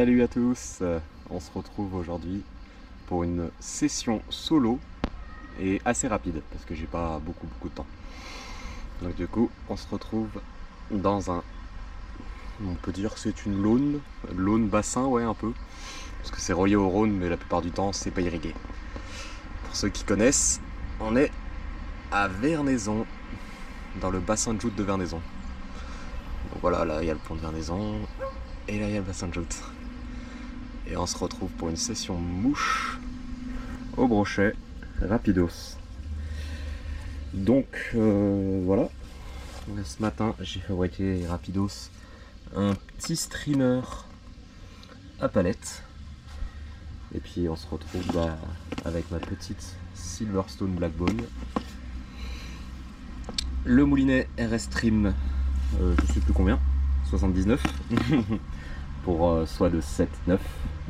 Salut à tous, on se retrouve aujourd'hui pour une session solo et assez rapide parce que j'ai pas beaucoup de temps. Donc du coup on se retrouve dans on peut dire que c'est une laune bassin, ouais, un peu, parce que c'est relié au Rhône mais la plupart du temps c'est pas irrigué. Pour ceux qui connaissent, on est à Vernaison, dans le bassin de joute de Vernaison. Donc voilà, là il y a le pont de Vernaison et là il y a le bassin de joute. Et on se retrouve pour une session mouche au brochet, rapidos. Donc voilà, ce matin j'ai fabriqué rapidos un petit streamer à palette. Et puis on se retrouve avec ma petite Silverstone Blackbone. Le moulinet RS Stream, je sais plus combien, 79 pour soie de 7-9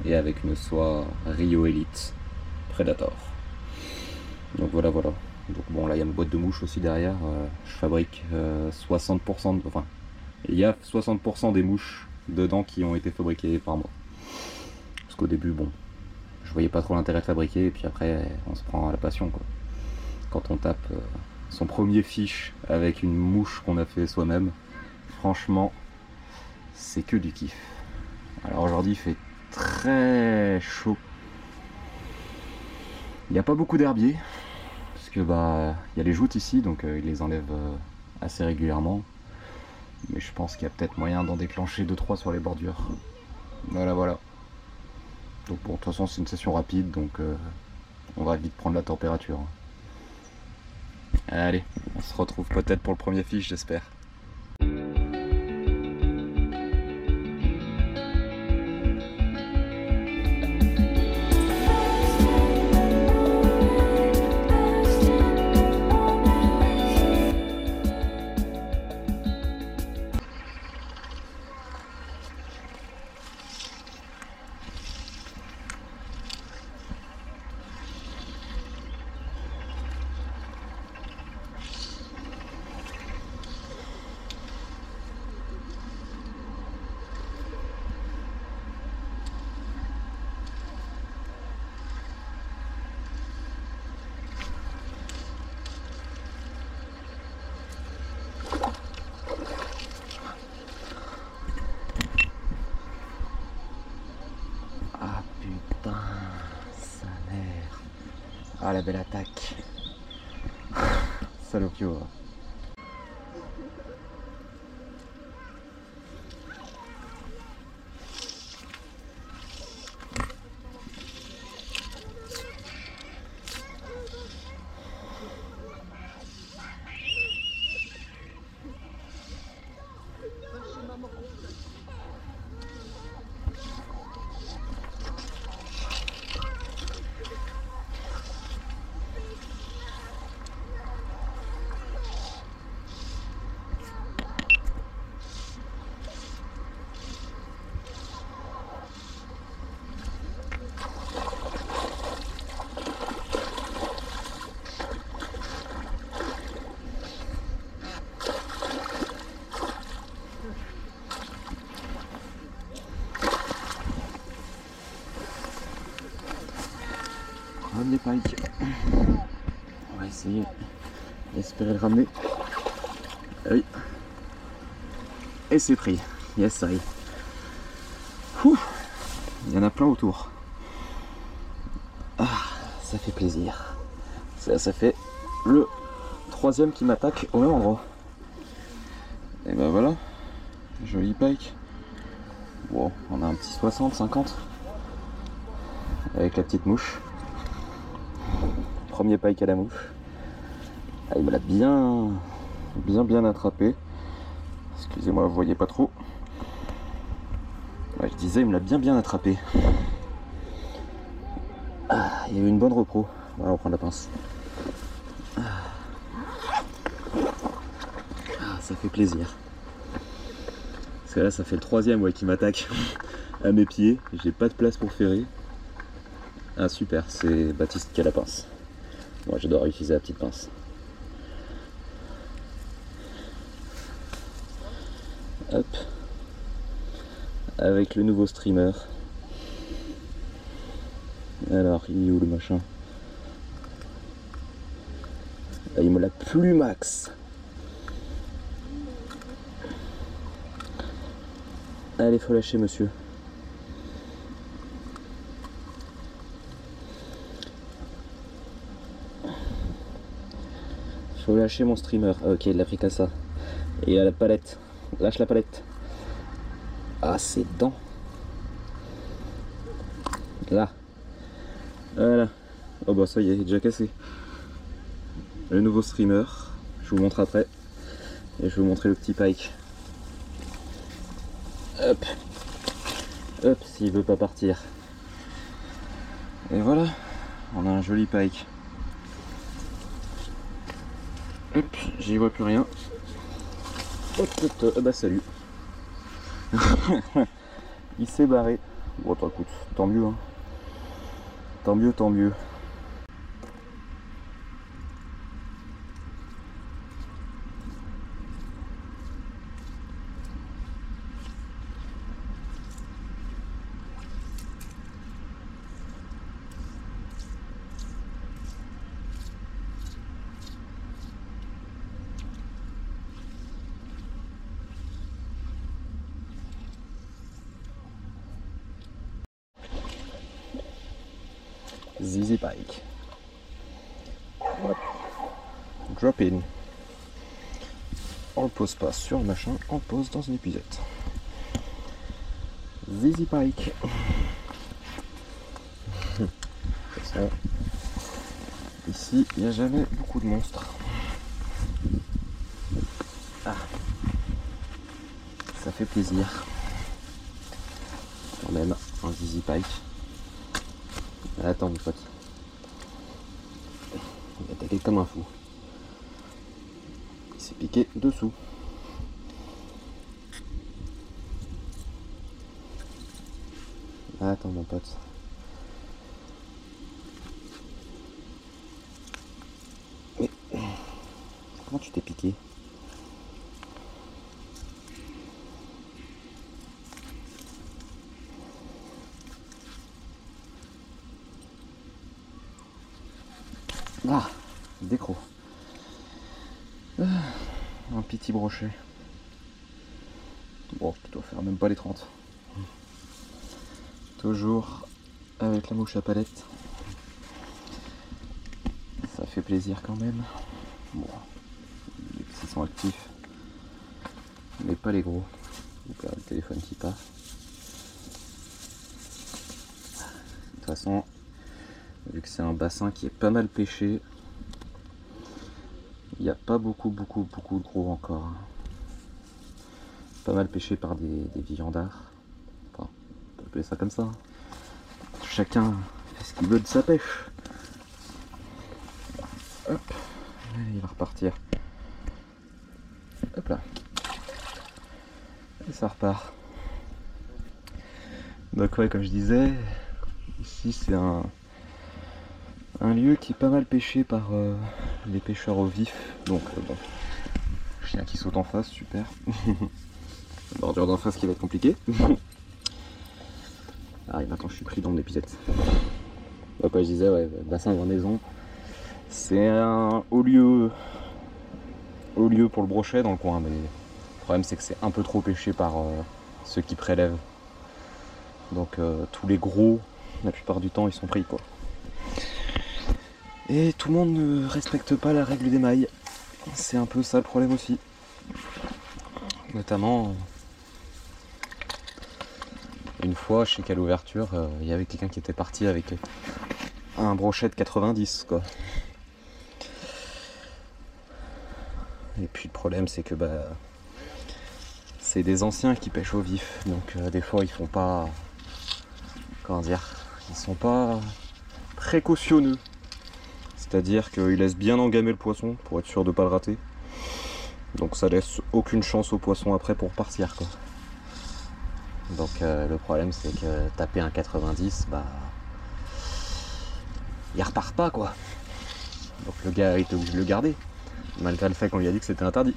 et avec une soie Rio Elite Predator. Donc voilà. Donc bon, là il y a une boîte de mouches aussi derrière. Je fabrique 60%, enfin il y a 60% des mouches dedans qui ont été fabriquées par moi. Parce qu'au début, bon, je voyais pas trop l'intérêt de fabriquer et puis après on se prend à la passion quoi. Quand on tape son premier fiche avec une mouche qu'on a fait soi-même, franchement c'est que du kiff. Alors aujourd'hui il fait très chaud. Il n'y a pas beaucoup d'herbiers parce que il y a les joutes ici, donc ils les enlèvent assez régulièrement. Mais je pense qu'il y a peut-être moyen d'en déclencher 2-3 sur les bordures. Voilà. Donc bon, de toute façon c'est une session rapide, donc on va vite prendre la température. Allez, on se retrouve peut-être pour le premier fiche, j'espère. Ah putain, sa mère. Ah la belle attaque. Salopio. Premier pike. On va essayer d'espérer le ramener. Oui. Et c'est pris. Yes, ça y est. Il y en a plein autour. Ah, ça fait plaisir. Ça fait le troisième qui m'attaque au même endroit. Et ben voilà. Joli pike. Bon, on a un petit 60-50. Avec la petite mouche. Premier pike à la mouche. Ah, il me l'a bien attrapé. Excusez-moi, vous voyez pas trop. Ouais, je disais, il me l'a bien attrapé. Ah, il y a eu une bonne repro. Voilà, on prend la pince. Ça fait plaisir. Parce que là, ça fait le troisième qui m'attaque à mes pieds. J'ai pas de place pour ferrer. Ah super, c'est Baptiste qui a la pince. Moi, je dois utiliser la petite pince. Hop. Avec le nouveau streamer, Alors, il est où le machin? Ah, il me l'a plus max. Allez, faut lâcher, monsieur. Faut lâcher mon streamer. Ah, ok, il l'a pris qu'à ça. Et à la palette. Lâche la palette. Ah, c'est dedans. Là. Voilà. Oh bah ça y est, il est déjà cassé. Le nouveau streamer. Je vous montre après. Et je vais vous montrer le petit pike. Hop. Hop, s'il veut pas partir. Et voilà. On a un joli pike. Hop, j'y vois plus rien. Hop, hop, hop. Bah salut. Il s'est barré. Bon, écoute, tant mieux, hein. Tant mieux, tant mieux. Zizi Pike. Hop. Drop in. On le pose pas sur le machin, on le pose dans un épisode. Zizi Pike. Ça, ici, il n'y a jamais beaucoup de monstres. Ah. Ça fait plaisir. Quand même, un Zizi Pike. Attends mon pote. Il a attaqué comme un fou. Il s'est piqué dessous. Attends mon pote. Mais comment tu t'es piqué? Ah, décro. Ah, un petit brochet. Bon, tu dois faire même pas les 30. Toujours avec la mouche à palette. Ça fait plaisir quand même. Bon, les petits sont actifs, mais pas les gros. Donc là, le téléphone qui passe. De toute façon, vu que c'est un bassin qui est pas mal pêché, il n'y a pas beaucoup de gros encore. Pas mal pêché par des viandards. Enfin, on peut appeler ça comme ça. Chacun fait ce qu'il veut de sa pêche. Hop, il va repartir. Hop là. Et ça repart. Donc ouais, comme je disais, ici c'est un lieu qui est pas mal pêché par les pêcheurs au vif. Donc bon, chien qui saute en face, super. La bordure d'en face qui va être compliquée. Ah et maintenant je suis pris dans l'épisode. Donc comme je disais, ouais, bassin Grandmaison, c'est un haut lieu pour le brochet dans le coin, mais le problème c'est que c'est un peu trop pêché par ceux qui prélèvent. Donc tous les gros, la plupart du temps, ils sont pris quoi. Et tout le monde ne respecte pas la règle des mailles. C'est un peu ça le problème aussi. Notamment, une fois, je sais qu'à l'ouverture, il y avait quelqu'un qui était parti avec un brochet de 90 quoi. Et puis le problème c'est que c'est des anciens qui pêchent au vif, donc des fois ils font pas, comment dire, ils sont pas précautionneux, c'est-à-dire qu'ils laissent bien engamer le poisson pour être sûr de pas le rater, donc ça laisse aucune chance au poisson après pour partir quoi. Donc le problème c'est que taper un 90, il repart pas quoi, donc le gars était obligé de le garder malgré le fait qu'on lui a dit que c'était interdit.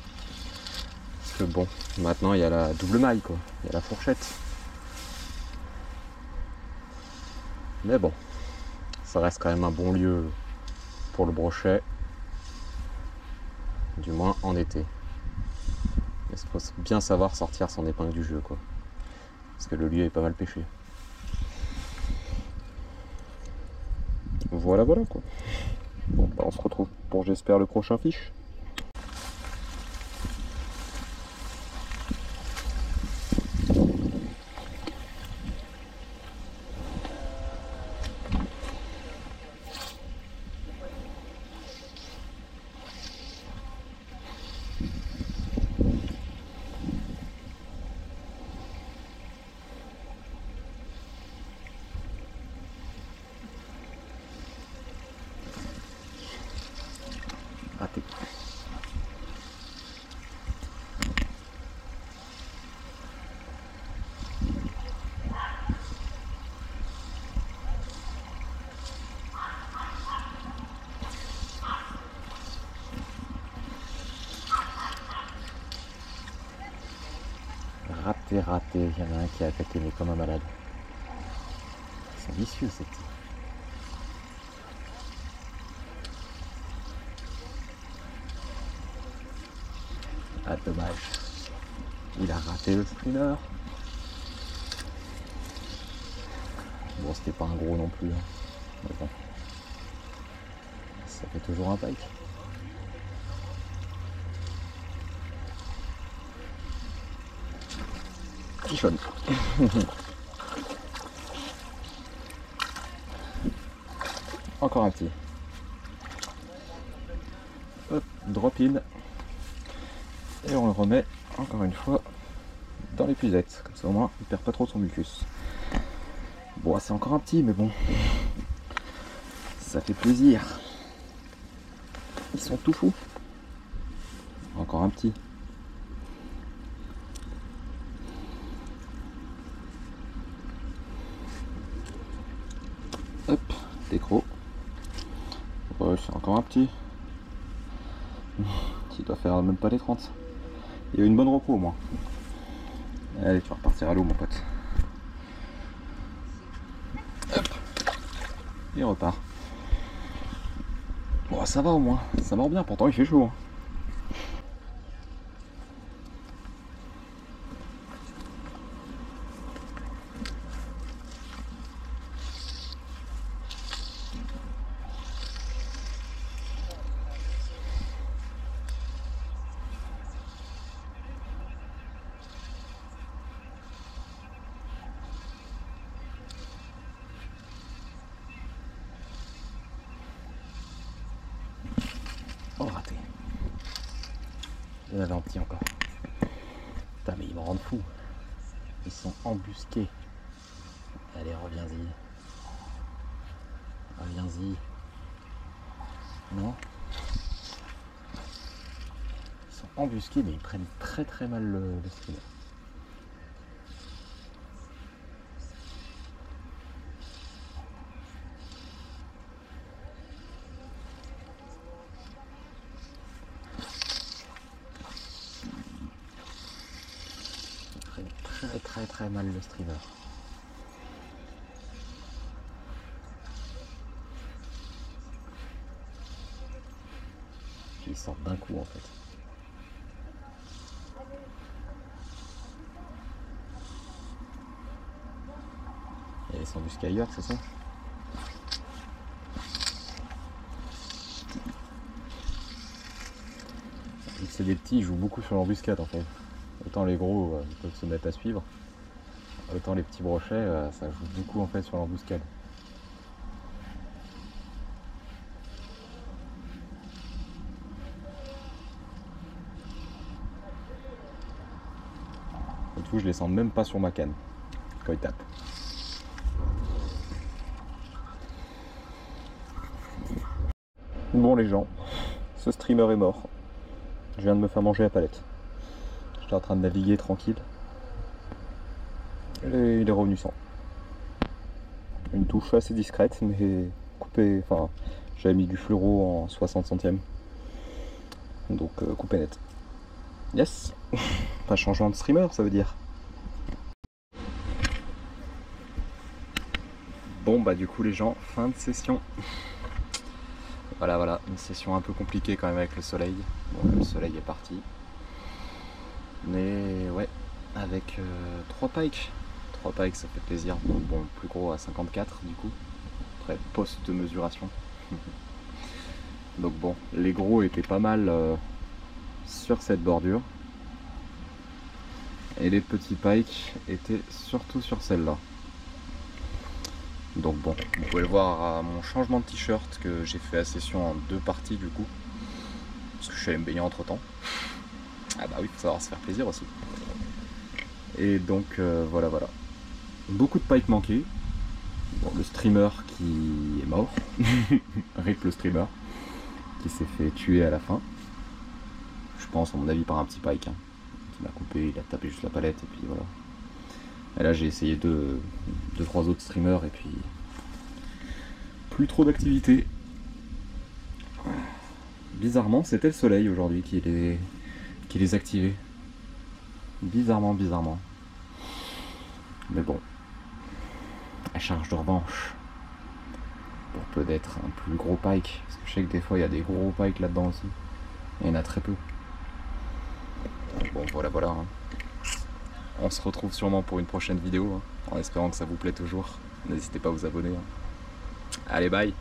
Parce que bon, maintenant il y a la double maille quoi, il y a la fourchette. Mais bon, Ça reste quand même un bon lieu pour le brochet, du moins en été. Il faut bien savoir sortir son épingle du jeu, quoi. Parce que le lieu est pas mal pêché. Voilà, voilà, quoi. Bon, bah, on se retrouve pour, j'espère, le prochain fiche. Raté. Raté, raté. Il y en a un qui a attaqué, mais comme un malade. Ils sont vicieux, ces petits. Ah, dommage. Il a raté le streamer. Bon, c'était pas un gros non plus. Mais bon. Ça fait toujours un pike. Tichonne. Encore un petit. Hop, drop in. Et on le remet encore une fois dans l'épuisette. Comme ça au moins il perd pas trop son mucus. Bon, c'est encore un petit, mais bon. Ça fait plaisir. Ils sont tout fous. Encore un petit. Hop, décro. Ouais, c'est encore un petit. Il doit faire même pas les 30. Il y a eu une bonne repos au moins. Allez, tu vas repartir à l'eau, mon pote. Hop. Et on repart. Bon, ça va au moins. Ça mord bien, pourtant il fait chaud. Hein. Oh, raté. Il y en avait un petit encore. Putain, mais ils me rendent fou. Ils sont embusqués. Allez, reviens-y. Reviens-y. Non. Ils sont embusqués, mais ils prennent très très mal le streamer. Très très très mal le streamer. Ils sortent d'un coup en fait. Et ils sont du ailleurs, c'est ça? Vu que c'est des petits, ils jouent beaucoup sur l'embuscade en fait. Autant les gros ils peuvent se mettre à suivre. Autant les petits brochets, ça joue beaucoup en fait sur l'embuscade. Et tout, je les sens même pas sur ma canne quand ils tapent. Bon les gens, ce streamer est mort. Je viens de me faire manger la palette. J'étais en train de naviguer tranquille. Et il est revenu sans. Une touche assez discrète, mais coupée. Enfin, j'avais mis du fluoro en 60 centièmes. Donc coupé net. Yes. Pas changement de streamer, ça veut dire. Bon bah du coup les gens, fin de session. Voilà, une session un peu compliquée quand même avec le soleil. Bon, le soleil est parti. Mais ouais, avec 3 pikes. 3 pikes, ça fait plaisir. Bon, le plus gros à 54 du coup. Après, poste de mesuration. Donc bon, les gros étaient pas mal sur cette bordure. Et les petits pikes étaient surtout sur celle-là. Donc bon, vous pouvez le voir à mon changement de t-shirt que j'ai fait la session en 2 parties du coup. Parce que je suis allé me baigner entre temps. Ah bah oui, il faut savoir se faire plaisir aussi. Et donc voilà. Beaucoup de pikes manqués. Bon, le streamer qui est mort. Rip le streamer. Qui s'est fait tuer à la fin. Je pense à mon avis par un petit pike. Qui m'a coupé, il a tapé juste la palette et puis voilà. Et là j'ai essayé 2-3 autres streamers et puis plus trop d'activité. Bizarrement c'était le soleil aujourd'hui qui les activait. Bizarrement. Mais bon. La charge de revanche. Pour peut-être un plus gros pike. Parce que je sais que des fois il y a des gros pikes là-dedans aussi. Il y en a très peu. Bon voilà. On se retrouve sûrement pour une prochaine vidéo, en espérant que ça vous plaît toujours. N'hésitez pas à vous abonner. Allez, bye!